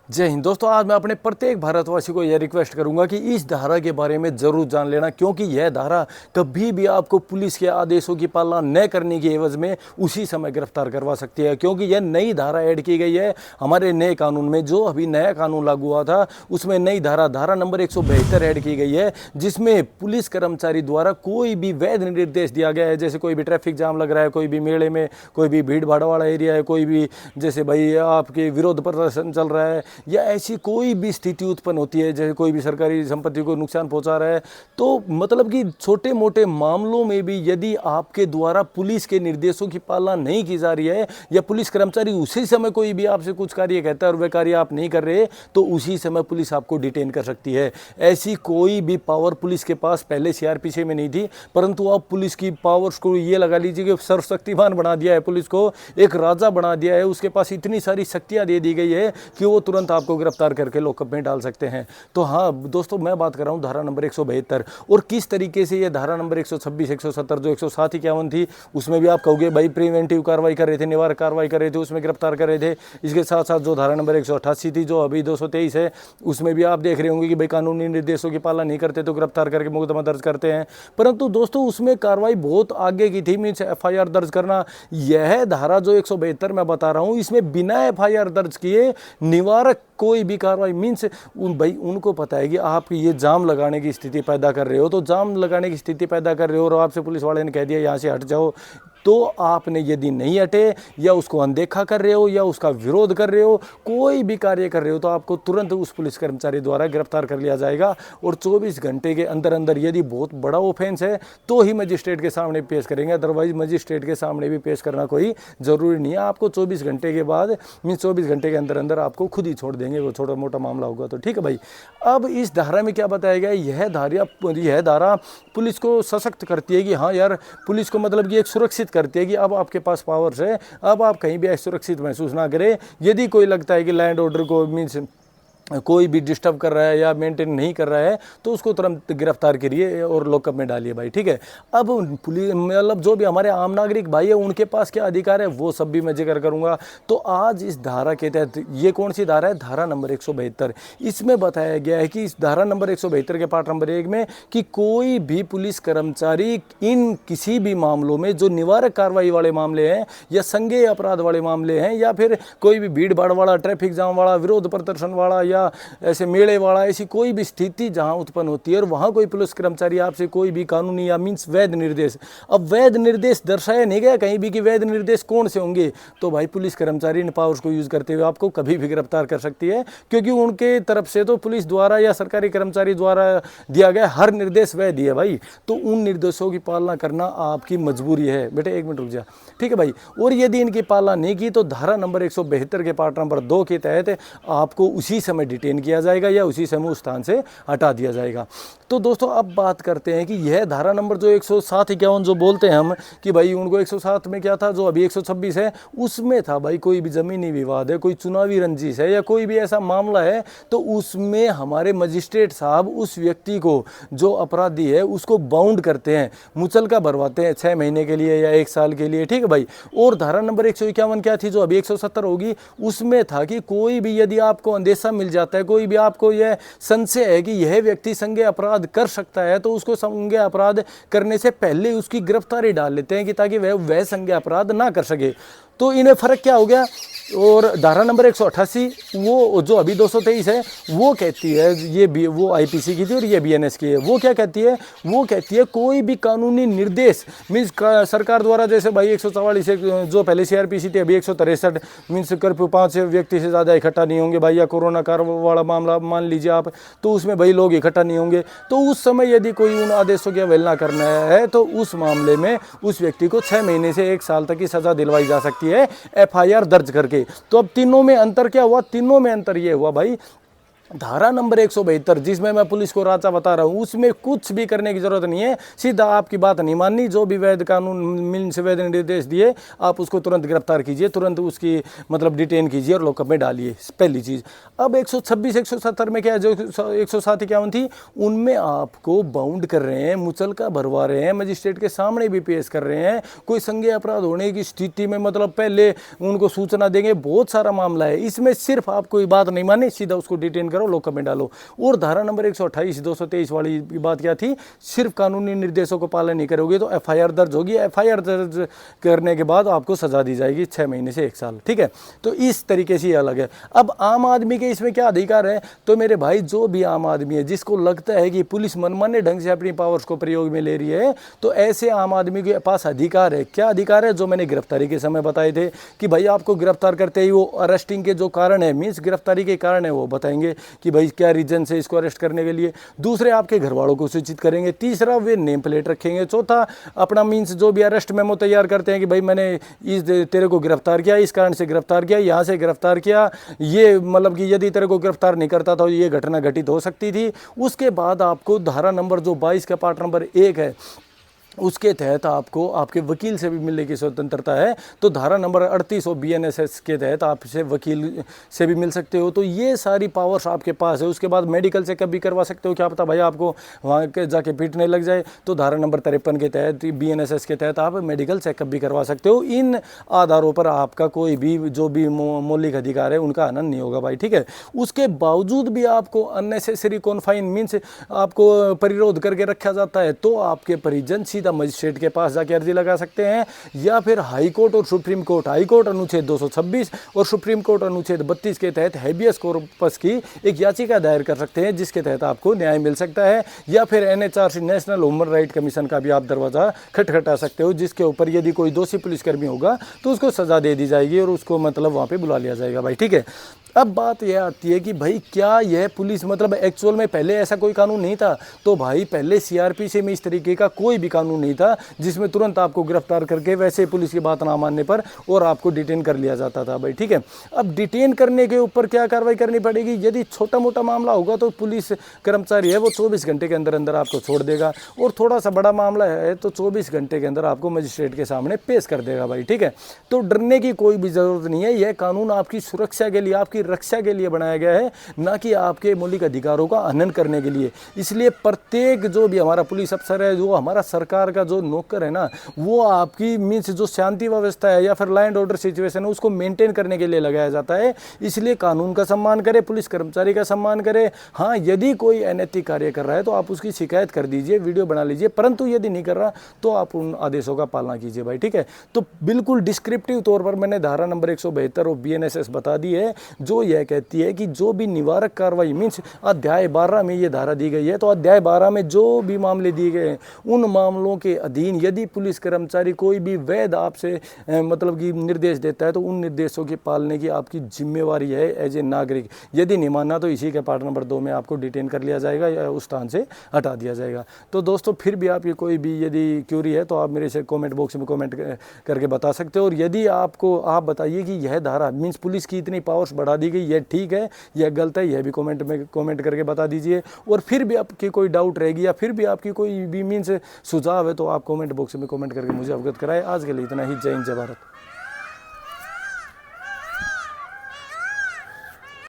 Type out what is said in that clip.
जय हिंद दोस्तों। आज मैं अपने प्रत्येक भारतवासी को यह रिक्वेस्ट करूंगा कि इस धारा के बारे में जरूर जान लेना, क्योंकि यह धारा कभी भी आपको पुलिस के आदेशों की पालना न करने की एवज में उसी समय गिरफ्तार करवा सकती है। क्योंकि यह नई धारा ऐड की गई है हमारे नए कानून में। जो अभी नया कानून लागू हुआ था उसमें नई धारा नंबर 172 ऐड की गई है, जिसमें पुलिस कर्मचारी द्वारा कोई भी वैध निर्देश दिया गया है। जैसे कोई भी ट्रैफिक जाम लग रहा है, कोई भी मेले में, कोई भी भीड़ भाड़ वाला एरिया है, कोई भी जैसे भाई आपके विरोध प्रदर्शन चल रहा है, या ऐसी कोई भी स्थिति उत्पन्न होती है, जैसे कोई भी सरकारी संपत्ति को नुकसान पहुंचा रहा है, तो मतलब कि छोटे मोटे मामलों में भी यदि आपके द्वारा पुलिस के निर्देशों की पालना नहीं की जा रही है, या पुलिस कर्मचारी उसी समय कोई भी आपसे कुछ कार्य कहता है और वह कार्य आप नहीं कर रहे, तो उसी समय पुलिस आपको डिटेन कर सकती है। ऐसी कोई भी पावर पुलिस के पास पहले सीआरपीसी में नहीं थी, परंतु अब पुलिस की पावर्स को ये लगा लीजिए कि सर्वशक्तिमान बना दिया है, पुलिस को एक राजा बना दिया है। उसके पास इतनी सारी शक्तियां दे दी गई है कि वो तुरंत आपको गिरफ्तार करके लॉकअप में डाल सकते हैं। तो हाँ दोस्तों, मैं बात कर रहा हूँ धारा नंबर 172, और किस तरीके से ये धारा नंबर 126, 170 जो 107 51 थी, उसमें भी आप कहोगे भाई प्रिवेंटिव कार्रवाई कर रहे थे, निवारक कार्रवाई कर रहे थे, उसमें गिरफ्तार कर रहे थे। इसके साथ साथ जो धारा नंबर 188 थी, जो अभी 223 है, उसमें भी आप देख रहे होंगे कि भाई कानूनी निर्देशों की पालना नहीं करते तो गिरफ्तार करके मुकदमा दर्ज करते हैं। परंतु दोस्तों उसमें कार्रवाई बहुत आगे की थी, मीन्स एफआईआर दर्ज करना। यह धारा जो 172 मैं बता रहा हूँ, इसमें बिना एफआईआर दर्ज किए निवारक कोई भी कार्रवाई, मीन्स भाई उनको पता है कि आप ये जाम लगाने की स्थिति पैदा कर रहे हो, तो जाम लगाने की स्थिति पैदा कर रहे हो और आपसे पुलिस वाले ने कह दिया यहाँ से हट जाओ, तो आपने यदि नहीं हटे, या उसको अनदेखा कर रहे हो, या उसका विरोध कर रहे हो, कोई भी कार्य कर रहे हो, तो आपको तुरंत उस पुलिस कर्मचारी द्वारा गिरफ्तार कर लिया जाएगा। और 24 घंटे के अंदर अंदर यदि बहुत बड़ा ऑफेंस है तो ही मजिस्ट्रेट के सामने पेश करेंगे, अदरवाइज मजिस्ट्रेट के सामने भी पेश करना कोई ज़रूरी नहीं है। आपको 24 घंटे के बाद, मीन्स 24 घंटे के अंदर अंदर आपको खुद ही छोड़ देंगे, वो छोटा मोटा मामला होगा तो। ठीक है भाई। अब इस धारा में क्या बताया गया, यह धारा पुलिस को सशक्त करती है कि हाँ यार, पुलिस को मतलब कि एक सुरक्षित करती है कि अब आपके पास पावर्स है, अब आप कहीं भी असुरक्षित महसूस ना करें। यदि कोई लगता है कि लैंड ऑर्डर को मीन्स कोई भी डिस्टर्ब कर रहा है या मेंटेन नहीं कर रहा है, तो उसको तुरंत गिरफ्तार करिए और लॉकअप में डालिए भाई। ठीक है। अब पुलिस मतलब जो भी हमारे आम नागरिक भाई है, उनके पास क्या अधिकार है वो सब भी मैं जिक्र करूंगा। तो आज इस धारा के तहत, ये कौन सी धारा है, धारा नंबर 172, इसमें बताया गया है कि इस धारा नंबर 172 के पार्ट नंबर 1 में कि कोई भी पुलिस कर्मचारी इन किसी भी मामलों में जो निवारक कार्रवाई वाले मामले हैं, या संज्ञेय अपराध वाले मामले हैं, या फिर कोई भी भीड़ भाड़ वाला, ट्रैफिक जाम वाला, विरोध प्रदर्शन वाला, या ऐसे मेले वाला, ऐसी कोई भी स्थिति जहां उत्पन्न होती है और वहां कोई पुलिस कर्मचारी आपसे कोई भी कानूनी या मीन्स वैध निर्देश, अब वैध निर्देश दर्शाया नहीं गया कहीं भी कि वैध निर्देश कौन से होंगे, तो भाई पुलिस कर्मचारी इन पावर्स को यूज करते हुए आपको कभी भी गिरफ्तार कर सकती है, क्योंकि उनके तरफ से तो पुलिस द्वारा या सरकारी कर्मचारी द्वारा दिया गया हर निर्देश वैध है भाई। तो उन निर्देशों की पालना करना आपकी मजबूरी है। बेटे एक मिनट रुक जा। ठीक है भाई। और यदि इनकी पालना नहीं की तो धारा नंबर 172 के पार्ट नंबर 2 के तहत आपको उसी समय डिटेन किया जाएगा या उसी समय उस स्थान से हटा दिया जाएगा। तो दोस्तों अब बात करते हैं कि यह धारा नंबर जो 107 51 जो बोलते हैं हम कि भाई उनको 107 में क्या था, जो अभी 126 है, उसमें था भाई कोई भी जमीनी विवाद है, कोई चुनावी रंजिश है, या कोई भी ऐसा मामला है, तो उसमें हमारे मजिस्ट्रेट साहब उस व्यक्ति को, जो अपराधी है, उसको बाउंड करते हैं, मुचलका भरवाते हैं 6 महीने के लिए या 1 साल के लिए। ठीक है भाई। और धारा नंबर 151 क्या थी, जो अभी 170 होगी, उसमें था कि कोई भी यदि आपको अंदेशा मिल जाता है, कोई भी आपको यह संशय है कि यह व्यक्ति संज्ञेय अपराध कर सकता है, तो उसको संज्ञेय अपराध करने से पहले उसकी गिरफ्तारी डाल लेते हैं कि ताकि वह संज्ञेय अपराध ना कर सके। तो इन्हें फर्क क्या हो गया। और धारा नंबर 188 वो जो अभी 223 है, वो कहती है, ये भी वो आईपीसी की थी और ये बीएनएस की है, वो क्या कहती है, वो कहती है कोई भी कानूनी निर्देश मीन्स सरकार द्वारा, जैसे भाई 144 जो पहले सीआरपीसी थी, अभी 163 मीन्स कर्फ्यू 5 व्यक्ति से ज़्यादा इकट्ठा नहीं होंगे भाई, या कोरोना काल वाला मामला मान लीजिए आप, तो उसमें भाई लोग इकट्ठा नहीं होंगे, तो उस समय यदि कोई उन आदेशों की अवहेलना करना है तो उस मामले में उस व्यक्ति को 6 महीने से 1 साल तक की सजा दिलवाई जा सकती है एफआईआर दर्ज करके। तो अब तीनों में अंतर क्या हुआ, तीनों में अंतर ये हुआ भाई धारा नंबर 172 जिसमें मैं पुलिस को राचा बता रहा हूँ, उसमें कुछ भी करने की जरूरत नहीं है, सीधा आपकी बात नहीं माननी, जो भी वैध कानून मीन्स वैध निर्देश दिए आप उसको तुरंत गिरफ्तार कीजिए, तुरंत उसकी मतलब डिटेन कीजिए और लॉकअप में डालिए, पहली चीज़। अब 126 170 में क्या है, जो 107 51 थी उनमें आपको बाउंड कर रहे हैं, मुचलका भरवा रहे हैं, मजिस्ट्रेट के सामने भी पेश कर रहे हैं, कोई संज्ञेय अपराध होने की स्थिति में मतलब पहले उनको सूचना देंगे, बहुत सारा मामला है। इसमें सिर्फ आप कोई बात नहीं माने, सीधा उसको डिटेन करो, लॉकअप में डालो। और धारा नंबर 128 223 वाली बात क्या थी, सिर्फ कानूनी निर्देशों को पालन नहीं करोगे तो एफआईआर दर्ज होगी, एफआईआर दर्ज करने के बाद आपको सजा दी जाएगी 6 महीने से 1 साल, ठीक है। तो इस तरीके से ये अलग है। अब आम आदमी के इसमें क्या अधिकार है, तो मेरे भाई जो भी आम आदमी है जिसको लगता है कि पुलिस मनमाने ढंग से अपनी पावर्स को प्रयोग में ले रही है, तो ऐसे आम आदमी के पास अधिकार है। क्या अधिकार है, जो मैंने गिरफ्तारी के समय बताए थे कि भाई आपको गिरफ्तार करते ही वो अरेस्टिंग के जो कारण है, मीन्स गिरफ्तारी के कारण है, वो बताएंगे कि भाई क्या रीजन से इसको अरेस्ट करने के लिए। दूसरे आपके घर वालों को सूचित करेंगे। तीसरा वे नेम प्लेट रखेंगे। चौथा अपना मीन्स जो भी अरेस्ट मेमो तैयार करते हैं कि भाई मैंने इस तेरे को गिरफ्तार किया, इस कारण से गिरफ्तार किया, यहाँ से गिरफ्तार किया, ये मतलब कि यदि तेरे को गिरफ्तार नहीं करता तो ये घटना घटित हो सकती थी। उसके बाद आपको धारा नंबर जो 22 का पार्ट नंबर 1 है उसके तहत आपको आपके वकील से भी मिलने की स्वतंत्रता है। तो धारा नंबर 38 और बीएनएसएस के तहत आपसे वकील से भी मिल सकते हो। तो ये सारी पावर्स आपके पास है। उसके बाद मेडिकल चेकअप भी करवा सकते हो, क्या पता भाई आपको वहाँ के जाके पीटने लग जाए, तो धारा नंबर 53 के तहत बीएनएसएस के तहत आप मेडिकल चेकअप भी करवा सकते हो। इन आधारों पर आपका कोई भी जो भी मौलिक अधिकार है उनका हनन नहीं होगा भाई, ठीक है। उसके बावजूद भी आपको अननेसेसरी कॉन्फाइन मीन्स आपको परिरोध करके रखा जाता है, तो आपके परिजन सीधा मजिस्ट्रेट के पास जाकर अर्जी लगा सकते हैं, या फिर हाई कोर्ट और सुप्रीम कोर्ट, हाई कोर्ट अनुच्छेद 226 और सुप्रीम कोर्ट अनुच्छेद 32 के तहत हैबियस कॉर्पस की एक याचिका दायर कर सकते हैं, जिसके तहत आपको न्याय मिल सकता है। या फिर NHRC national human right commission का भी आप दरवाजा खटखटा सकते हो, जिसके ऊपर यदि कोई दोषी पुलिसकर्मी होगा तो उसको सजा दे दी जाएगी और उसको मतलब वहाँ पे बुला लिया जाएगा भाई, ठीक है। अब बात यह आती है कि भाई क्या यह पुलिस मतलब एक्चुअल में पहले ऐसा कोई कानून नहीं था, तो भाई पहले सीआरपीसी में इस तरीके का कोई भी कानून नहीं था जिसमें तुरंत आपको गिरफ्तार करके वैसे पुलिस की बात ना मानने पर और आपको डिटेन कर लिया जाता था भाई, ठीक है। अब डिटेन करने के ऊपर क्या कार्रवाई करनी पड़ेगी, यदि छोटा मोटा मामला होगा तो पुलिस कर्मचारी है वो 24 घंटे के अंदर अंदर आपको छोड़ देगा, और थोड़ा सा बड़ा मामला है तो 24 घंटे के अंदर आपको मजिस्ट्रेट के सामने पेश कर देगा भाई, ठीक है। तो डरने की कोई भी जरूरत नहीं है। यह कानून आपकी सुरक्षा के लिए, आपकी रक्षा के लिए बनाया गया है, ना कि आपके मौलिक अधिकारों का हनन करने के लिए। इसलिए प्रत्येक जो भी हमारा पुलिस अफसर है, जो हमारा सरकार का जो नौकर है ना, वो आपकी मीन्स जो शांति व्यवस्था है या फिर लॉ एंड ऑर्डर सिचुएशन है उसको मेंटेन करने के लिए लगाया जाता है। इसलिए कानून का सम्मान करे, पुलिस कर्मचारी का सम्मान करे। हाँ, यदि कोई अनैतिक कार्य कर रहा है तो आप उसकी शिकायत कर दीजिए, वीडियो बना लीजिए, परंतु यदि नहीं कर रहा तो आप उन आदेशों का पालना कीजिए भाई, ठीक है। तो बिल्कुल डिस्क्रिप्टिव तौर पर मैंने धारा नंबर 172 और बीएनएसएस बता दी है, जो यह कहती है कि जो भी निवारक कार्रवाई मीन्स अध्याय 12 में ये धारा दी गई है, तो अध्याय 12 में जो भी मामले दिए गए हैं उन मामलों के अधीन यदि पुलिस कर्मचारी कोई भी वैध आपसे मतलब कि निर्देश देता है तो उन निर्देशों की पालने की आपकी जिम्मेवारी है एज ए नागरिक। यदि नहीं मानना तो इसी के पार्ट नंबर 2 में आपको डिटेन कर लिया जाएगा या उस स्थान से हटा दिया जाएगा। तो दोस्तों फिर भी आपकी कोई भी यदि क्यूरी है तो आप मेरे से कमेंट बॉक्स में कमेंट करके बता सकते हो। और यदि आपको आप बताइए कि यह धारा मीन्स पुलिस की इतनी पावर्स बढ़ा दी गई, यह ठीक है या गलत है, यह भी कमेंट में कमेंट करके बता दीजिए। और फिर भी आपकी कोई डाउट रहेगी या फिर भी आपकी कोई भी मीन्स सुझाव है तो आप कमेंट बॉक्स में कमेंट करके मुझे अवगत कराएं। आज के लिए इतना ही। जय हिंद, जय भारत।